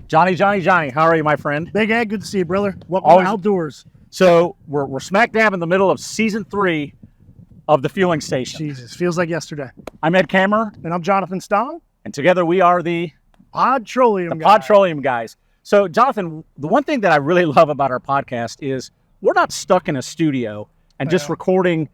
Johnny, how are you, my friend? Big Ed, good to see you, brother. Welcome to Outdoors. So we're smack dab in the middle of season 3 of the Fueling Station. Jesus, feels like yesterday. I'm Ed Kammerer. And I'm Jonathan Stong. And together we are the Pod-troleum Guys. So Jonathan, the one thing that I really love about our podcast is we're not stuck in a studio and just recording,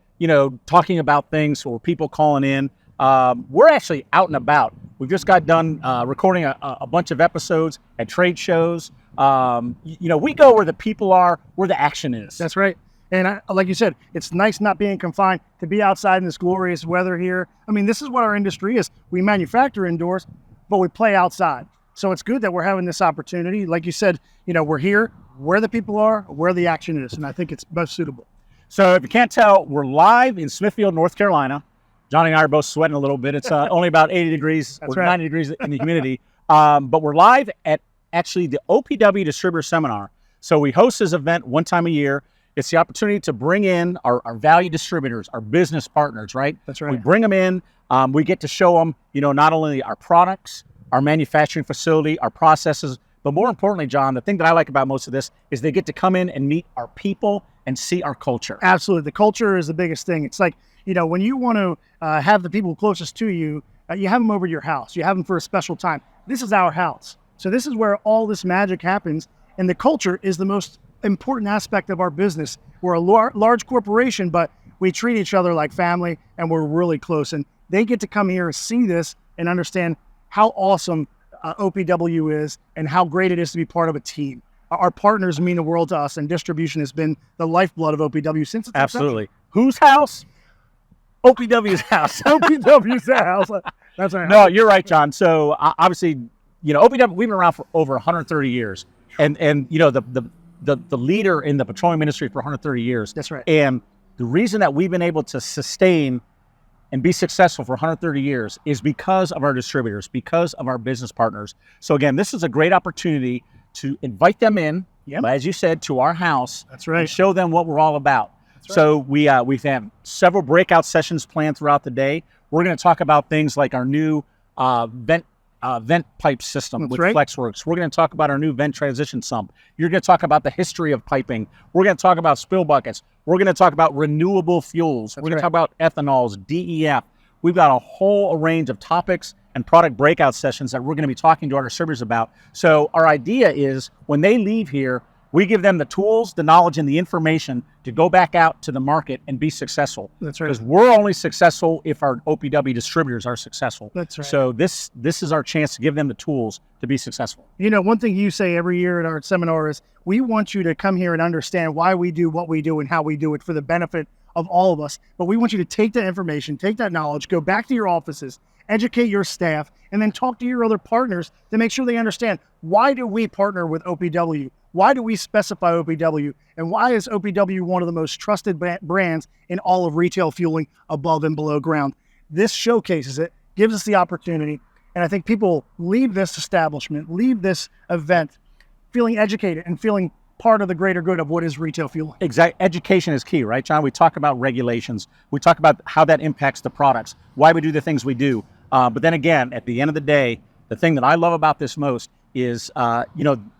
talking about things or people calling in. We're actually out and about. We've just got done recording a bunch of episodes at trade shows. We go where the people are, where the action is. That's right. And like you said, it's nice not being confined, to be outside in this glorious weather here. I mean, this is what our industry is. We manufacture indoors, but we play outside. So it's good that we're having this opportunity. Like you said, we're here where the people are, where the action is. And I think it's most suitable. So if you can't tell, we're live in Smithfield, North Carolina. Johnny and I are both sweating a little bit. It's only about 80 degrees or 90 degrees in the humidity. But we're live at actually the OPW Distributor Seminar. So we host this event one time a year. It's the opportunity to bring in our value distributors, our business partners, right? That's right. We bring them in. We get to show them, not only our products, our manufacturing facility, our processes, but more importantly, John, the thing that I like about most of this is they get to come in and meet our people and see our culture. Absolutely. The culture is the biggest thing. It's like, when you want to have the people closest to you, you have them over to your house. You have them for a special time. This is our house. So this is where all this magic happens. And the culture is the most important aspect of our business. We're a large corporation, but we treat each other like family, and we're really close. And they get to come here and see this and understand how awesome OPW is and how great it is to be part of a team. Our partners mean the world to us, and distribution has been the lifeblood of OPW since its Absolutely. inception. Whose house? OPW's house. OPW's house. That's right. No, you're right, John. So obviously, OPW, we've been around for over 130 years. And the leader in the petroleum industry for 130 years. That's right. And the reason that we've been able to sustain and be successful for 130 years is because of our distributors, because of our business partners. So again, this is a great opportunity to invite them in, as you said, to our house. That's right. And show them what we're all about. That's right. So we've had several breakout sessions planned throughout the day. We're going to talk about things like our new vent pipe system with FlexWorks. We're going to talk about our new vent transition sump. You're going to talk about the history of piping. We're going to talk about spill buckets. We're going to talk about renewable fuels. We're going to talk about ethanols, DEF. We've got a whole range of topics and product breakout sessions that we're going to be talking to our distributors about. So our idea is when they leave here, we give them the tools, the knowledge, and the information to go back out to the market and be successful. That's right. Because we're only successful if our OPW distributors are successful. That's right. So this is our chance to give them the tools to be successful. One thing you say every year at our seminar is we want you to come here and understand why we do what we do and how we do it for the benefit of all of us. But we want you to take that information, take that knowledge, go back to your offices, educate your staff, and then talk to your other partners to make sure they understand, why do we partner with OPW? Why do we specify OPW? And why is OPW one of the most trusted brands in all of retail fueling above and below ground? This showcases it, gives us the opportunity, and I think people leave this establishment, leave this event feeling educated and feeling part of the greater good of what is retail fueling. Exactly. Education is key, right, John? We talk about regulations. We talk about how that impacts the products, why we do the things we do. But then again, at the end of the day, the thing that I love about this most is,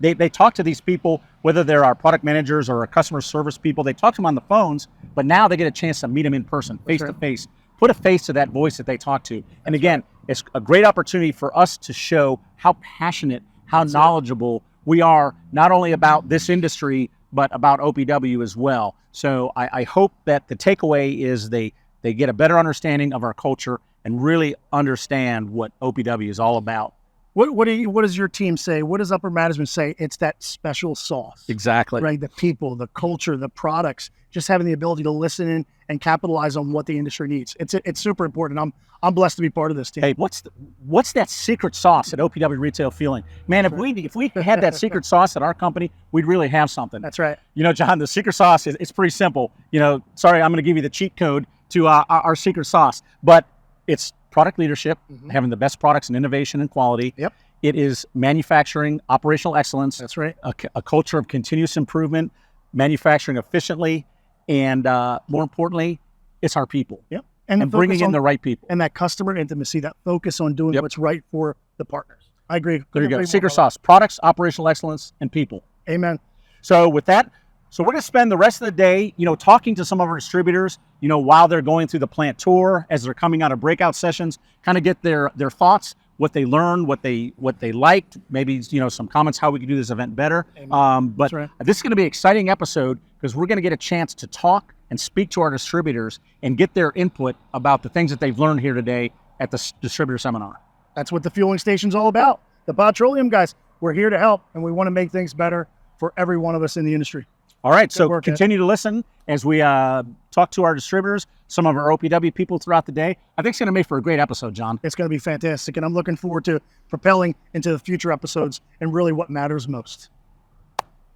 they talk to these people, whether they're our product managers or our customer service people, they talk to them on the phones, but now they get a chance to meet them in person, face to face, put a face to that voice that they talk to. And again, it's a great opportunity for us to show how passionate, how knowledgeable we are, not only about this industry, but about OPW as well. So I hope that the takeaway is they get a better understanding of our culture and really understand what OPW is all about. What does your team say? What does upper management say? It's that special sauce. Exactly. Right? The people, the culture, the products, just having the ability to listen in and capitalize on what the industry needs. It's super important. I'm blessed to be part of this team. Hey, what's that secret sauce at OPW Retail Fueling? Man, if we had that secret sauce at our company, we'd really have something. That's right. John, the secret sauce it's pretty simple. Sorry, I'm going to give you the cheat code to our secret sauce, but it's product leadership, having the best products and innovation and quality. Yep. It is manufacturing, operational excellence. That's right. A culture of continuous improvement, manufacturing efficiently, and more importantly, it's our people. Yep. And bringing in the right people. And that customer intimacy, that focus on doing what's right for the partners. I agree. There you go. Couldn't agree Secret more. sauce: products, operational excellence, and people. Amen. So with that, we're going to spend the rest of the day, talking to some of our distributors, while they're going through the plant tour, as they're coming out of breakout sessions, kind of get their thoughts, what they learned, what they liked, maybe, some comments how we can do this event better. But right. This is going to be an exciting episode because we're going to get a chance to talk and speak to our distributors and get their input about the things that they've learned here today at the distributor seminar. That's what the fueling station's all about. The Pod-troleum Guys, we're here to help, and we want to make things better for every one of us in the industry. All right, Good so work, continue to listen as we talk to our distributors, some of our OPW people throughout the day. I think it's going to make for a great episode, John. It's going to be fantastic, and I'm looking forward to propelling into the future episodes and really what matters most.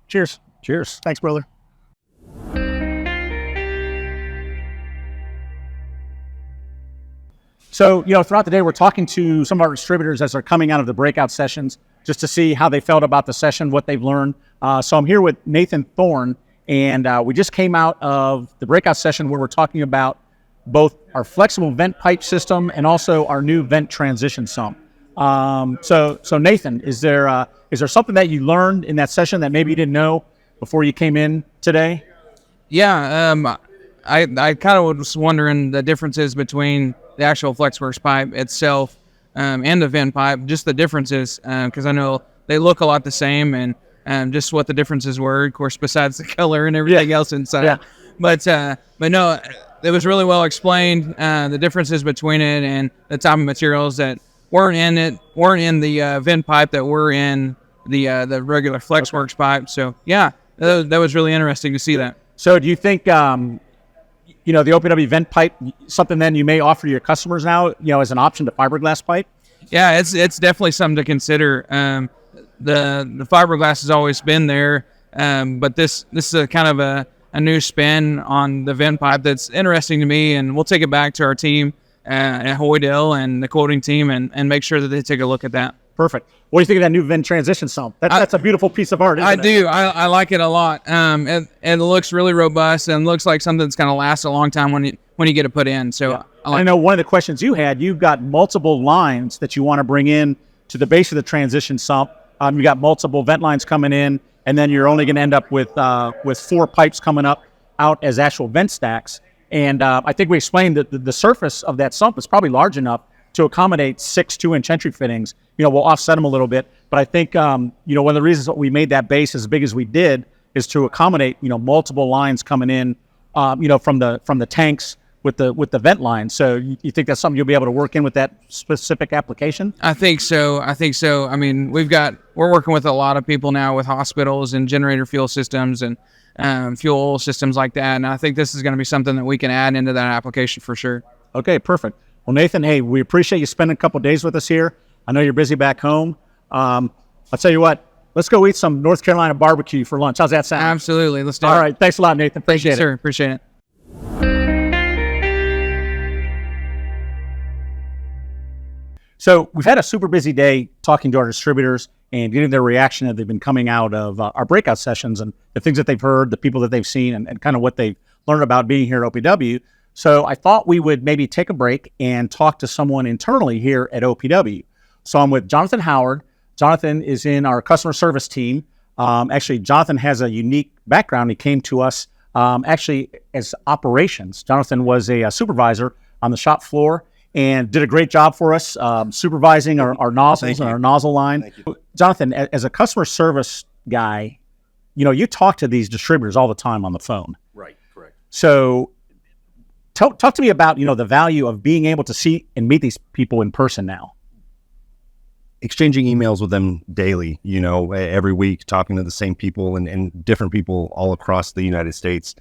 Cheers. Cheers. Thanks, brother. So, throughout the day, we're talking to some of our distributors as they're coming out of the breakout sessions, just to see how they felt about the session, what they've learned. So I'm here with Nathan Thorne, and we just came out of the breakout session where we're talking about both our flexible vent pipe system and also our new vent transition sump. So Nathan, is there something that you learned in that session that maybe you didn't know before you came in today? Yeah, I kind of was wondering the differences between the actual FlexWorks pipe itself and the vent pipe, just the differences, because I know they look a lot the same, and just what the differences were, of course, besides the color and everything else inside. Yeah. But no, it was really well explained, the differences between it and the type of materials that weren't in the vent pipe that were in the regular FlexWorks pipe. So yeah, that was really interesting to see that. So do you think, the OPW vent pipe, something then you may offer your customers now, as an option to fiberglass pipe? Yeah, it's definitely something to consider. The fiberglass has always been there, but this is a kind of a new spin on the vent pipe that's interesting to me, and we'll take it back to our team at Hoydell and the quoting team and make sure that they take a look at that. Perfect. What do you think of that new vent transition sump? That's a beautiful piece of art, isn't it? I do. I like it a lot. It looks really robust and looks like something that's going to last a long time when you get it put in. So yeah. I know one of the questions you had, you've got multiple lines that you want to bring in to the base of the transition sump. You got multiple vent lines coming in, and then you're only going to end up with 4 pipes coming up out as actual vent stacks. And I think we explained that the surface of that sump is probably large enough to accommodate 6 2-inch entry fittings. We'll offset them a little bit, but I think one of the reasons that we made that base as big as we did is to accommodate multiple lines coming in, from the tanks with the vent line. So you think that's something you'll be able to work in with that specific application? I think so. I mean, we're working with a lot of people now with hospitals and generator fuel systems and fuel oil systems like that, and I think this is going to be something that we can add into that application for sure. Okay, perfect. Well, Nathan, hey, we appreciate you spending a couple days with us here. I know you're busy back home. I'll tell you what, let's go eat some North Carolina barbecue for lunch. How's that sound? Absolutely. Let's do it. All right. Thanks a lot, Nathan. Appreciate it. Sir, appreciate it. So we've had a super busy day talking to our distributors and getting their reaction as they've been coming out of our breakout sessions and the things that they've heard, the people that they've seen, and kind of what they've learned about being here at OPW. So I thought we would maybe take a break and talk to someone internally here at OPW. So I'm with Jonathan Howard. Jonathan is in our customer service team. Actually, Jonathan has a unique background. He came to us actually as operations. Jonathan was a supervisor on the shop floor and did a great job for us supervising our nozzles and our nozzle line. Jonathan, as a customer service guy, you talk to these distributors all the time on the phone. Right, correct. So talk to me about, the value of being able to see and meet these people in person now. Exchanging emails with them daily, every week, talking to the same people and different people all across the United States.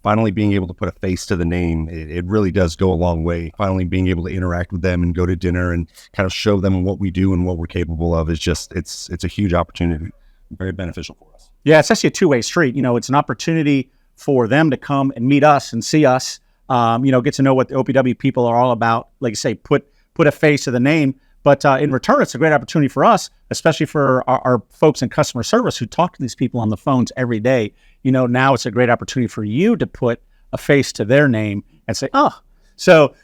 Finally being able to put a face to the name, it really does go a long way. Finally being able to interact with them and go to dinner and kind of show them what we do and what we're capable of is just, it's a huge opportunity, very beneficial for us. Yeah, it's actually a two-way street. It's an opportunity for them to come and meet us and see us, get to know what the OPW people are all about. Like I say, put a face to the name. But in return, it's a great opportunity for us, especially for our folks in customer service who talk to these people on the phones every day. Now it's a great opportunity for you to put a face to their name and say, oh. So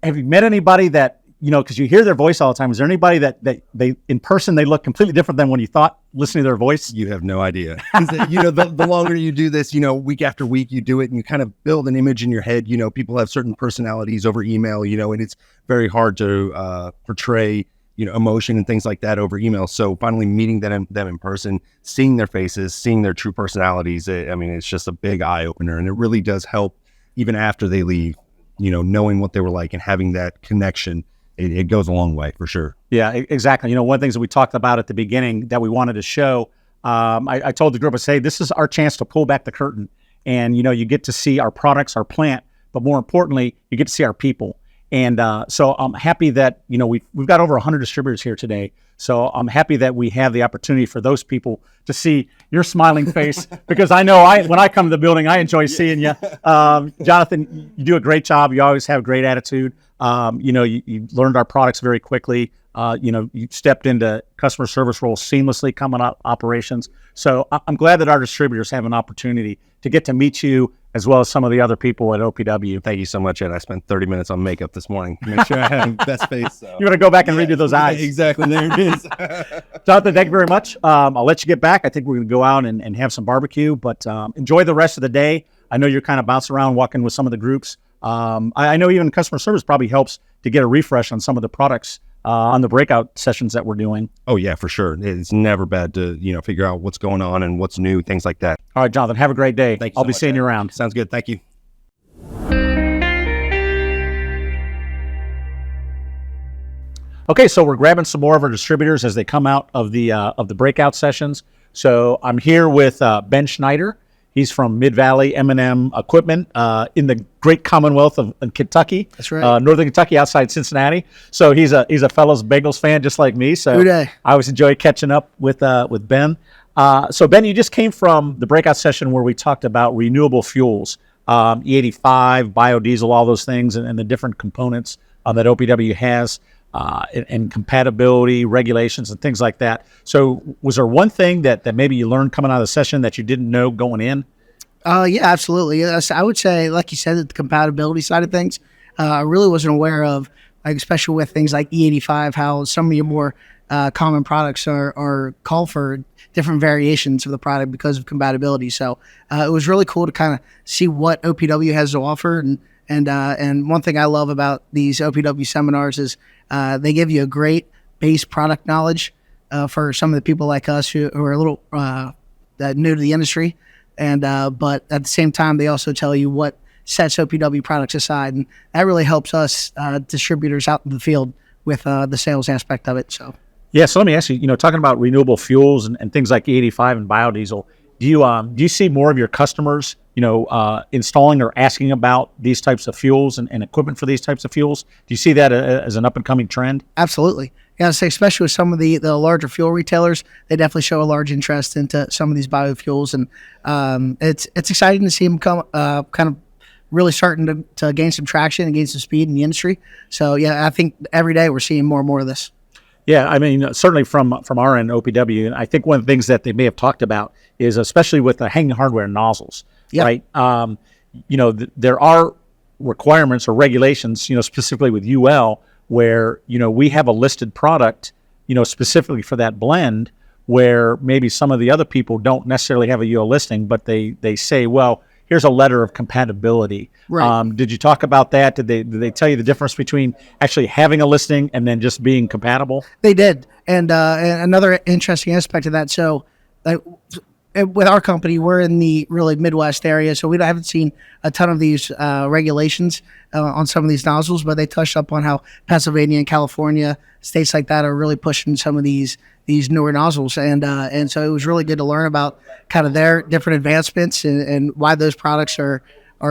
have you met anybody that because you hear their voice all the time. Is there anybody that they in person they look completely different than when you thought listening to their voice? You have no idea. The longer you do this, week after week you do it and you kind of build an image in your head. People have certain personalities over email, and it's very hard to portray, emotion and things like that over email. So finally meeting them in person, seeing their faces, seeing their true personalities, it's just a big eye opener, and it really does help even after they leave, knowing what they were like and having that connection. It goes a long way for sure. Yeah, exactly. One of the things that we talked about at the beginning that we wanted to show, I told the group, I say, this is our chance to pull back the curtain. And, you get to see our products, our plant, but more importantly, you get to see our people. And so I'm happy that, we've got over 100 distributors here today. So I'm happy that we have the opportunity for those people to see your smiling face, because I know when I come to the building, I enjoy seeing you. Jonathan, you do a great job. You always have a great attitude. You learned our products very quickly. You stepped into customer service roles seamlessly, coming up operations. So I'm glad that our distributors have an opportunity to get to meet you as well as some of the other people at OPW. Thank you so much, Ed. I spent 30 minutes on makeup this morning to make sure I had the best face. So. You're going to go back and redo those eyes. Exactly. There it is. Jonathan, thank you very much. I'll let you get back. I think we're going to go out and have some barbecue, but enjoy the rest of the day. I know you're kind of bouncing around, walking with some of the groups. I know even customer service probably helps to get a refresh on some of the products on the breakout sessions that we're doing. Oh yeah, for sure. It's never bad to, figure out what's going on and what's new, things like that. All right, Jonathan, have a great day. Thank you. I'll be seeing you around. Sounds good. Thank you. Okay, so we're grabbing some more of our distributors as they come out of the breakout sessions. So I'm here with Ben Schneider. He's from Mid-Valley M&M Equipment in the great Commonwealth of Kentucky. That's right. Northern Kentucky, outside Cincinnati. So he's a Fellows Bengals fan just like me. So I always enjoy catching up with Ben. So Ben, you just came from the breakout session where we talked about renewable fuels, E85, biodiesel, all those things, and the different components that OPW has. And compatibility, regulations, and things like that. So was there one thing that maybe you learned coming out of the session that you didn't know going in? Yeah, absolutely. Yes, I would say, like you said, the compatibility side of things, I really wasn't aware of, like especially with things like E85, how some of your more common products are call for different variations of the product because of compatibility. So it was really cool to kind of see what OPW has to offer. And one thing I love about these OPW seminars is they give you a great base product knowledge for some of the people like us who are a little new to the industry. And but at the same time, they also tell you what sets OPW products aside. And that really helps us distributors out in the field with the sales aspect of it. So let me ask you, talking about renewable fuels and things like E85 and biodiesel, do you see more of your customers installing or asking about these types of fuels and equipment for these types of fuels? Do you see that as an up-and-coming trend? Absolutely. Yeah, so especially with some of the larger fuel retailers, they definitely show a large interest into some of these biofuels. And it's exciting to see them come kind of really starting to gain some traction and gain some speed in the industry. So, yeah, I think every day we're seeing more and more of this. Yeah, certainly from our end, OPW, and I think one of the things that they may have talked about is especially with the hanging hardware nozzles, right? There are requirements or regulations, specifically with UL, where, we have a listed product, specifically for that blend, where maybe some of the other people don't necessarily have a UL listing, but they say, well, here's a letter of compatibility. Right. Did you talk about that? Did they tell you the difference between actually having a listing and then just being compatible? They did. And another interesting aspect of that, so with our company, we're in the really Midwest area, so we haven't seen a ton of these regulations on some of these nozzles, but they touched up on how Pennsylvania and California, states like that, are really pushing some of these newer nozzles. And so it was really good to learn about kind of their different advancements and why those products are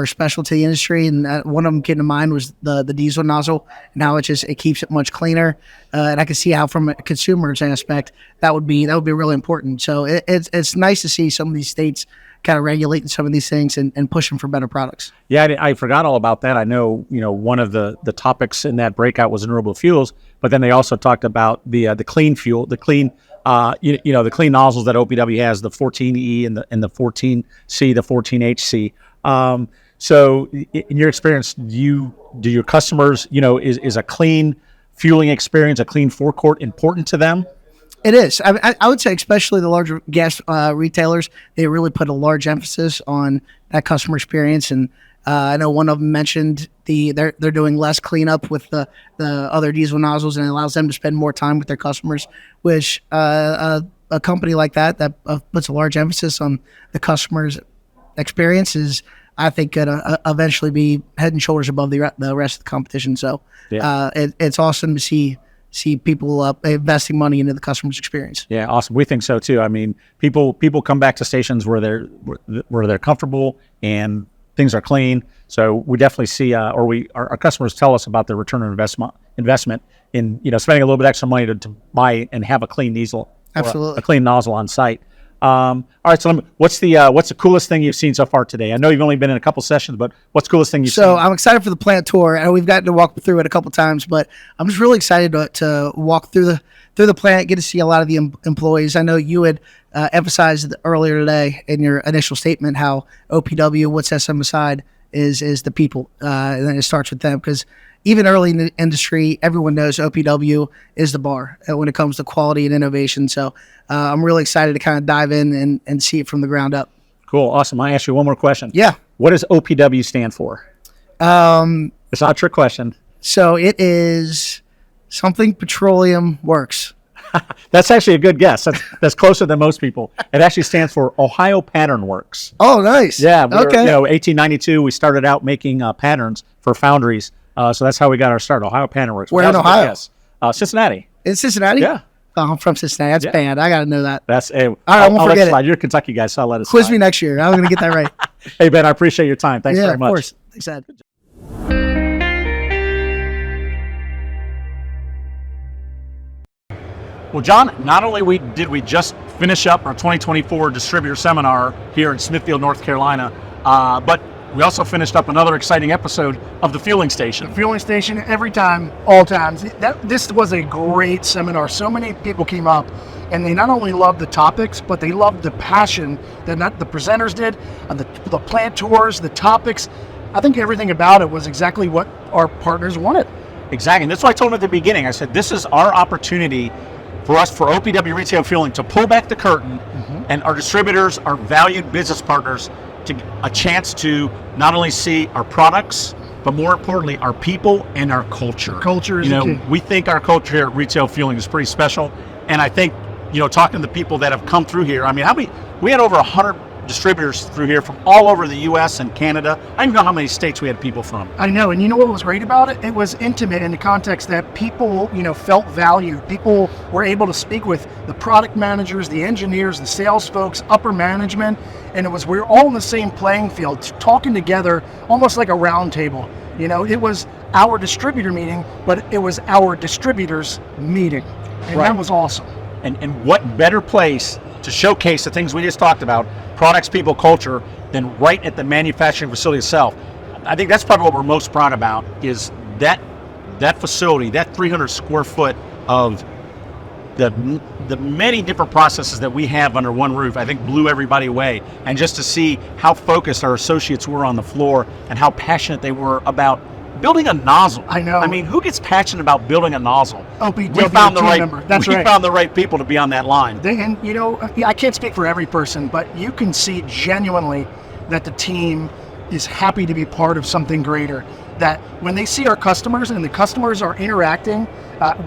special to the industry. And one of them came to mind was the diesel nozzle and how it keeps it much cleaner. And I can see how from a consumer's aspect, that would be really important. So it's nice to see some of these states kind of regulating some of these things and pushing for better products. Yeah, I forgot all about that. I know, one of the topics in that breakout was renewable fuels, but then they also talked about the clean fuel, the clean, the clean nozzles that OPW has, the 14E and the 14C, the 14HC. So in your experience, do your customers, is a clean fueling experience, a clean forecourt important to them? It is. I would say, especially the larger gas retailers, they really put a large emphasis on that customer experience. And I know one of them mentioned they're doing less cleanup with the other diesel nozzles, and it allows them to spend more time with their customers. Which a company like that puts a large emphasis on the customer's experience is, I think, gonna eventually be head and shoulders above the rest of the competition. So it's awesome to see people investing money into the customer's experience. Yeah, awesome. We think so too. I mean, people come back to stations where they're comfortable and things are clean. So we definitely see, our customers tell us about their return on investment in spending a little bit extra money to buy and have a clean diesel, Absolutely, a clean nozzle on site. All right, so what's the coolest thing you've seen so far today? I know you've only been in a couple sessions, but what's the coolest thing you've seen? So I'm excited for the plant tour, and we've gotten to walk through it a couple times, but I'm just really excited to walk through the plant, get to see a lot of the employees. I know you had emphasized earlier today in your initial statement how OPW, what sets them aside, is the people, and then it starts with them, because even early in the industry, everyone knows OPW is the bar when it comes to quality and innovation. So I'm really excited to kind of dive in and see it from the ground up. Cool. Awesome. I ask you one more question. Yeah. What does OPW stand for? It's not a trick question. So it is something petroleum works. That's actually a good guess. That's closer than most people. It actually stands for Ohio Pattern Works. Oh, nice. Yeah. Okay. 1892, we started out making patterns for foundries. So that's how we got our start. Ohio Pattern Works. Where in Ohio? Yes. Cincinnati. In Cincinnati? Yeah. Oh, I'm from Cincinnati. That's banned. I got to know that. That's all right, I won't forget it. You're a Kentucky guy, so I'll let it Quiz slide. me next year. I'm going to get that right. Hey, Ben, I appreciate your time. Thanks Yeah, very much. of course. Thanks, Ed. Well, John, not only did we just finish up our 2024 Distributor Seminar here in Smithfield, North Carolina, but we also finished up another exciting episode of the Fueling Station. Fueling station every time, all times. This was a great seminar. So many people came up, and they not only loved the topics, but they loved the passion that the presenters did, the plant tours, the topics. I think everything about it was exactly what our partners wanted. Exactly. And that's what I told them at the beginning. I said, this is our opportunity for OPW Retail Fueling to pull back the curtain, and our distributors, our valued business partners, to a chance to not only see our products, but more importantly, our people and our culture. Culture is key. We think our culture here at Retail Fueling is pretty special, and I think, talking to the people that have come through here, I mean, we had over 100 distributors through here from all over the U.S. and Canada. I don't even know how many states we had people from. I know, and you know what was great about it? It was intimate in the context that people, felt valued. People were able to speak with the product managers, the engineers, the sales folks, upper management, and we were all in the same playing field, talking together, almost like a round table. It was our distributor meeting, but it was our distributors meeting, and that was awesome. And what better place to showcase the things we just talked about, products, people, culture, than right at the manufacturing facility itself. I think that's probably what we're most proud about, is that facility, that 300 square foot of the many different processes that we have under one roof, I think blew everybody away. And just to see how focused our associates were on the floor and how passionate they were about building a nozzle. I know. I mean, who gets passionate about building a nozzle? OPW We found the right member. That's we right. found the right people to be on that line. I can't speak for every person, but you can see genuinely that the team is happy to be part of something greater. That when they see our customers and the customers are interacting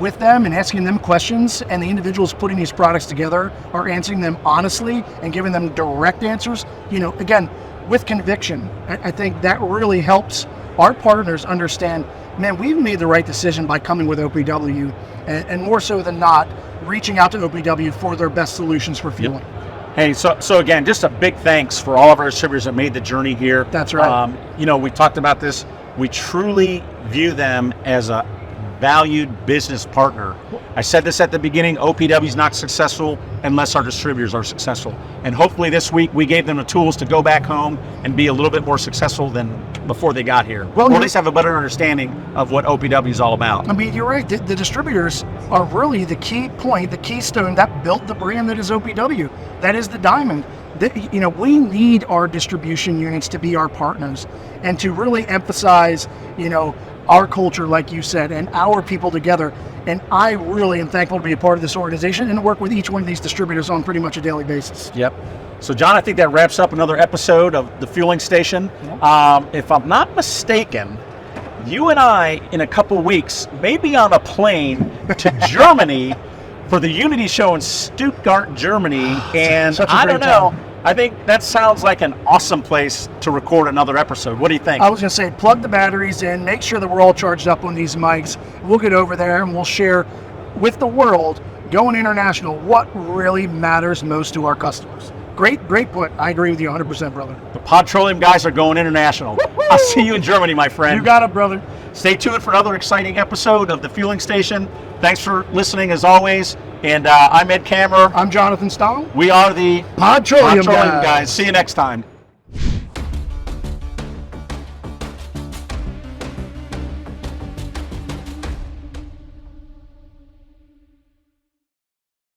with them and asking them questions, and the individuals putting these products together are answering them honestly and giving them direct answers, again, with conviction, I think that really helps our partners understand, man, we've made the right decision by coming with OPW, and more so than not, reaching out to OPW for their best solutions for fueling. Yep. Hey, so again, just a big thanks for all of our distributors that made the journey here. That's right. We talked about this. We truly view them as a valued business partner. I said this at the beginning, OPW is not successful unless our distributors are successful. And hopefully this week we gave them the tools to go back home and be a little bit more successful than before they got here. Or at least have a better understanding of what OPW is all about. I mean, you're right. The distributors are really the key point, the keystone that built the brand that is OPW. That is the diamond. We need our distribution units to be our partners and to really emphasize, our culture, like you said, and our people together. And I really am thankful to be a part of this organization and to work with each one of these distributors on pretty much a daily basis. Yep. So, John, I think that wraps up another episode of the Fueling Station. If I'm not mistaken, you and I, in a couple weeks, may be on a plane to Germany for the Unity Show in Stuttgart, Germany. And I don't know. I think that sounds like an awesome place to record another episode. What do you think? I was going to say, plug the batteries in, make sure that we're all charged up on these mics. We'll get over there and we'll share with the world, going international, what really matters most to our customers. Great point. I agree with you 100%, brother. The Pod-troleum Guys are going international. Woo-hoo! I'll see you in Germany, my friend. You got it, brother. Stay tuned for another exciting episode of the Fueling Station. Thanks for listening, as always. And I'm Ed Kammerer. I'm Jonathan Stong. We are the Pod-troleum Guys. See you next time.